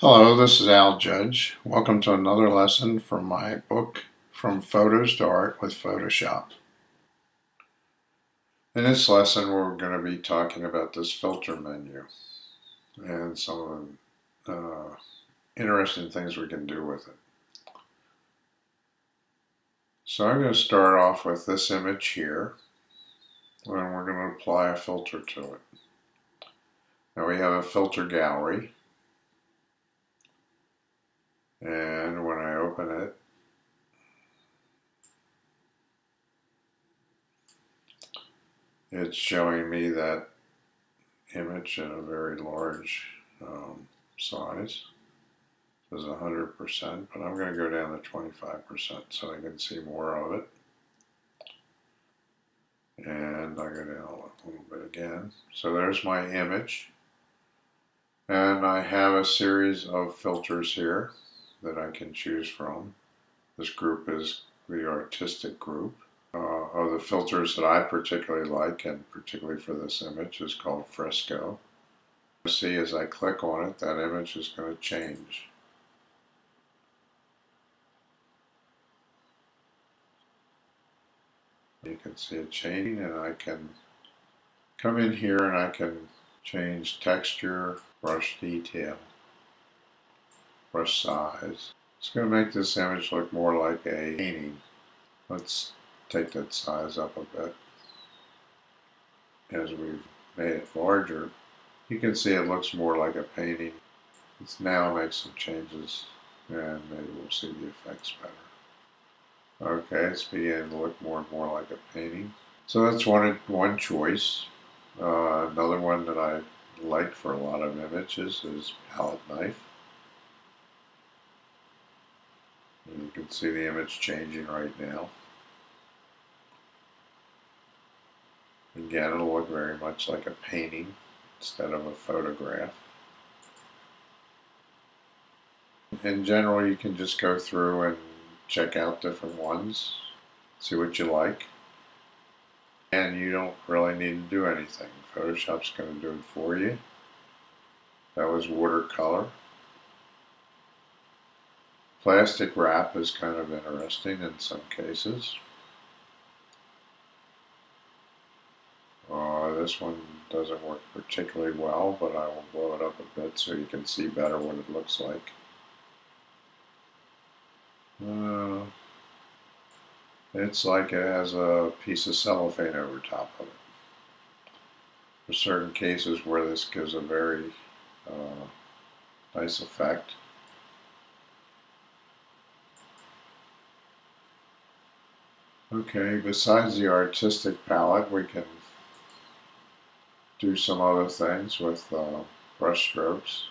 Hello, this is Al Judge. Welcome to another lesson from my book, From Photos to Art with Photoshop. In this lesson, we're going to be talking about this filter menu and some of the interesting things we can do with it. So I'm going to start off with this image here, and we're going to apply a filter to it. Now we have a filter gallery, and when I open it, it's showing me that image in a very large size. It says 100%, but I'm going to go down to 25% so I can see more of it. And I go down a little bit again. So there's my image. And I have a series of filters here that I can choose from. This group is the artistic group. Of the filters that I particularly like, and particularly for this image, is called Fresco. You see, as I click on it, that image is going to change. You can see it changing, and I can come in here and I can change texture, brush detail, brush size. It's going to make this image look more like a painting. Let's take that size up a bit. As we've made it larger, you can see it looks more like a painting. Let's now make some changes and maybe we'll see the effects better. Okay, it's beginning to look more and more like a painting. So that's one choice. Another one that I like for a lot of images is palette knife. And you can see the image changing right now. Again, it'll look very much like a painting instead of a photograph. In general, you can just go through and check out different ones, see what you like. And you don't really need to do anything. Photoshop's going to do it for you. That was watercolor. Plastic wrap is kind of interesting in some cases. This one doesn't work particularly well, but I will blow it up a bit so you can see better what it looks like. It's like it has a piece of cellophane over top of it. There are certain cases where this gives a very nice effect. Okay, besides the artistic palette, we can do some other things with brush strokes.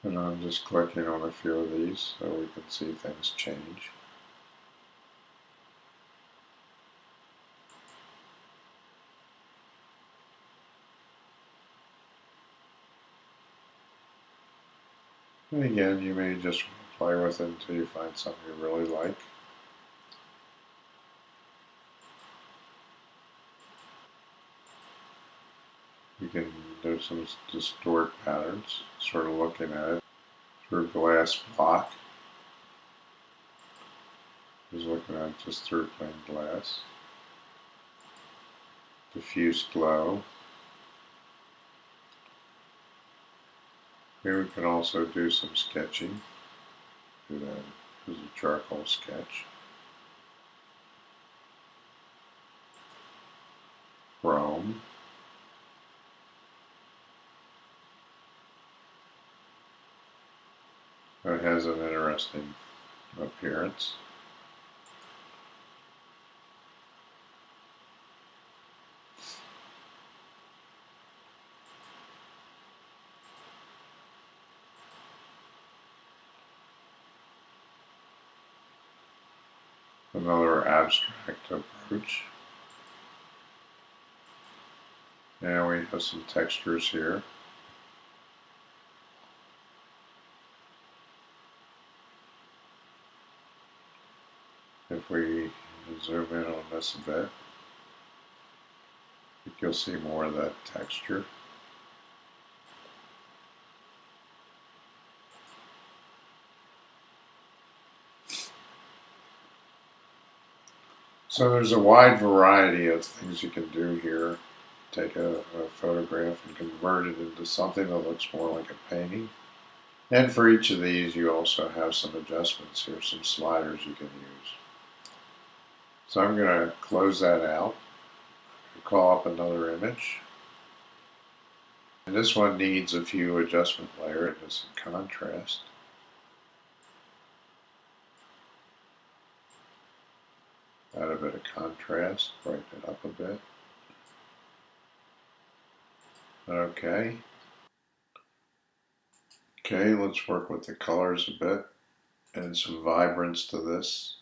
And I'm just clicking on a few of these so we can see things change. And again, you may just play with it until you find something you really like. You can do some distort patterns, sort of looking at it through glass block. Just looking at it just through plain glass. Diffuse glow. Here we can also do some sketching. Do that as a charcoal sketch. Chrome. It has an interesting appearance. Another abstract approach. And we have some textures here. If we zoom in on this a bit, I think you'll see more of that texture. So there's a wide variety of things you can do here. Take a photograph and convert it into something that looks more like a painting. And for each of these, you also have some adjustments here, some sliders you can use. So I'm going to close that out, call up another image. And this one needs a few adjustment layers and some contrast. Add a bit of contrast, brighten it up a bit. Okay. Okay, let's work with the colors a bit and some vibrance to this.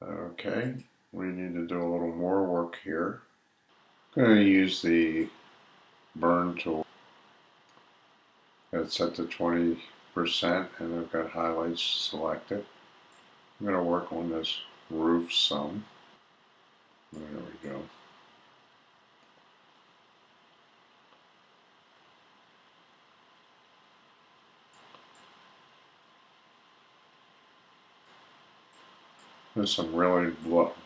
Okay, we need to do a little more work here. I'm going to use the burn tool. It's set to 20% and I've got highlights selected. I'm going to work on this roof some. There we go. There's some really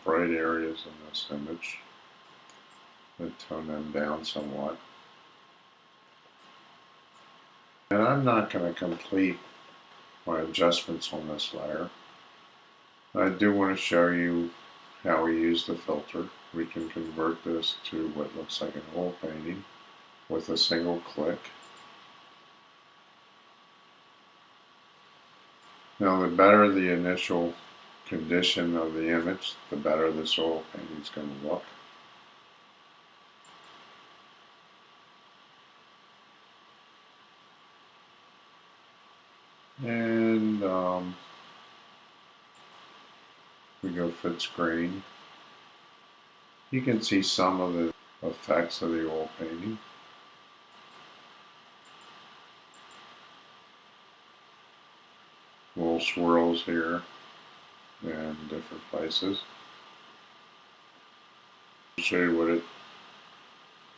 bright areas in this image. I'll tone them down somewhat. And I'm not going to complete my adjustments on this layer. I do want to show you how we use the filter. We can convert this to what looks like an oil painting with a single click. Now, the better the initial condition of the image, the better this oil painting is going to look. And we go fit screen. You can see some of the effects of the oil painting. Little swirls here and different places. I'll show you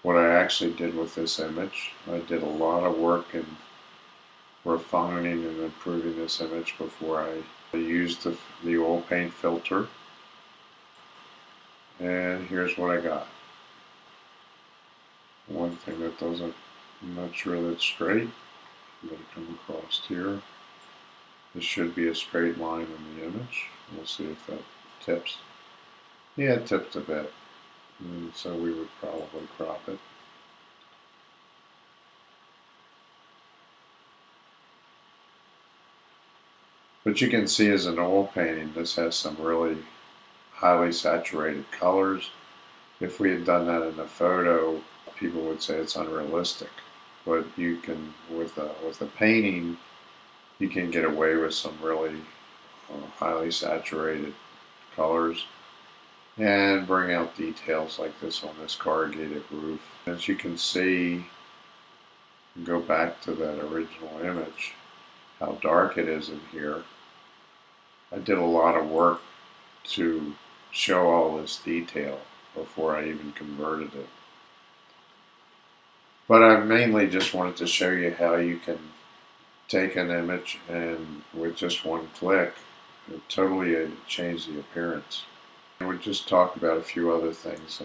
what I actually did with this image. I did a lot of work in refining and improving this image before I used the oil paint filter. And here's what I got. One thing that doesn't, I'm not sure that's straight. I'm going to come across here. This should be a straight line in the image. We'll see if that tips. Yeah, it tipped a bit. And so we would probably crop it. But you can see as an oil painting, this has some really highly saturated colors. If we had done that in a photo, people would say it's unrealistic. But you can, with a painting, you can get away with some really highly saturated colors and bring out details like this on this corrugated roof. As you can see, go back to that original image, how dark it is in here. I did a lot of work to show all this detail before I even converted it. But I mainly just wanted to show you how you can take an image and with just one click, totally change the appearance. And we'll just talk about a few other things.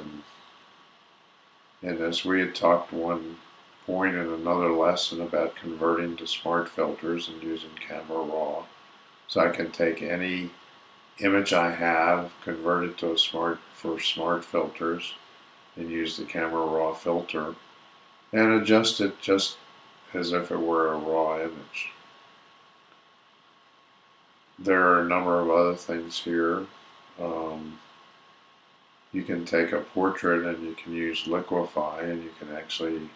And as we had talked one point in another lesson about converting to smart filters and using Camera Raw. So I can take any image I have, convert it to smart filters, and use the Camera Raw filter, and adjust it just as if it were a raw image. There are a number of other things here. You can take a portrait and you can use Liquefy, and you can actually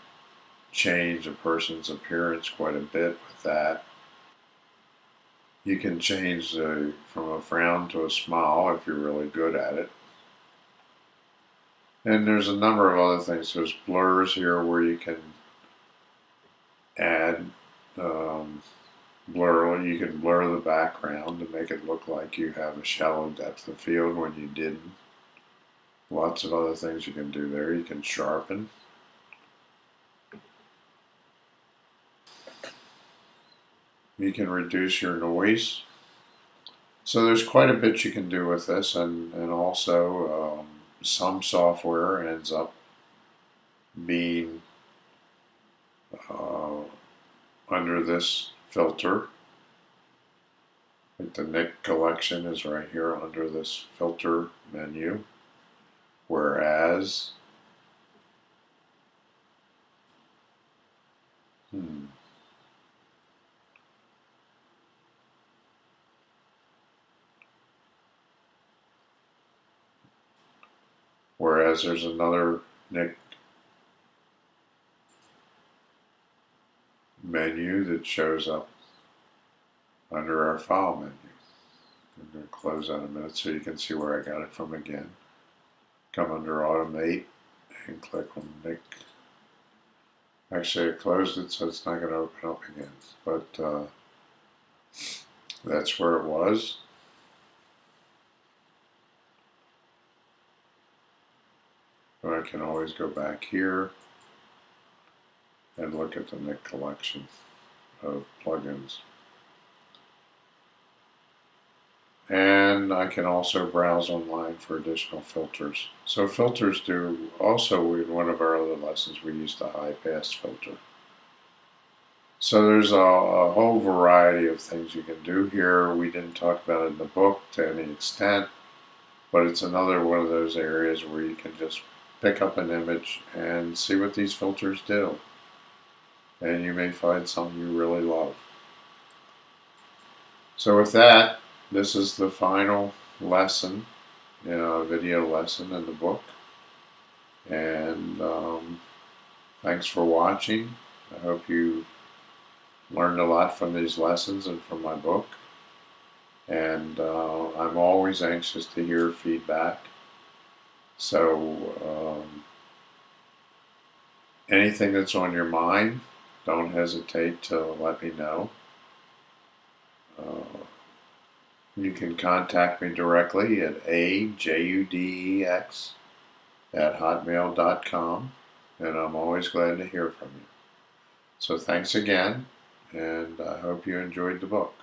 change a person's appearance quite a bit with that. You can change from a frown to a smile if you're really good at it. And there's a number of other things. There's blurs here where you can add blur. You can blur the background to make it look like you have a shallow depth of field when you didn't. Lots of other things you can do there. You can sharpen. You can reduce your noise. So there's quite a bit you can do with this, and also some software ends up being under this filter. Like the Nick collection is right here under this filter menu, whereas there's another Nick menu that shows up under our file menu. I'm going to close that in a minute so you can see where I got it from again. Come under Automate and click on Nick. Actually, I closed it, so it's not going to open up again. But that's where it was. But I can always go back here and look at the Nick collection of plugins. And I can also browse online for additional filters. So filters do, also in one of our other lessons we used a high pass filter. So there's a whole variety of things you can do here. We didn't talk about it in the book to any extent, but it's another one of those areas where you can just pick up an image and see what these filters do. And you may find something you really love. So with that, this is the final lesson, video lesson in the book. And thanks for watching. I hope you learned a lot from these lessons and from my book. And I'm always anxious to hear feedback. So anything that's on your mind, don't hesitate to let me know. You can contact me directly at ajudex@hotmail.com, and I'm always glad to hear from you. So thanks again, and I hope you enjoyed the book.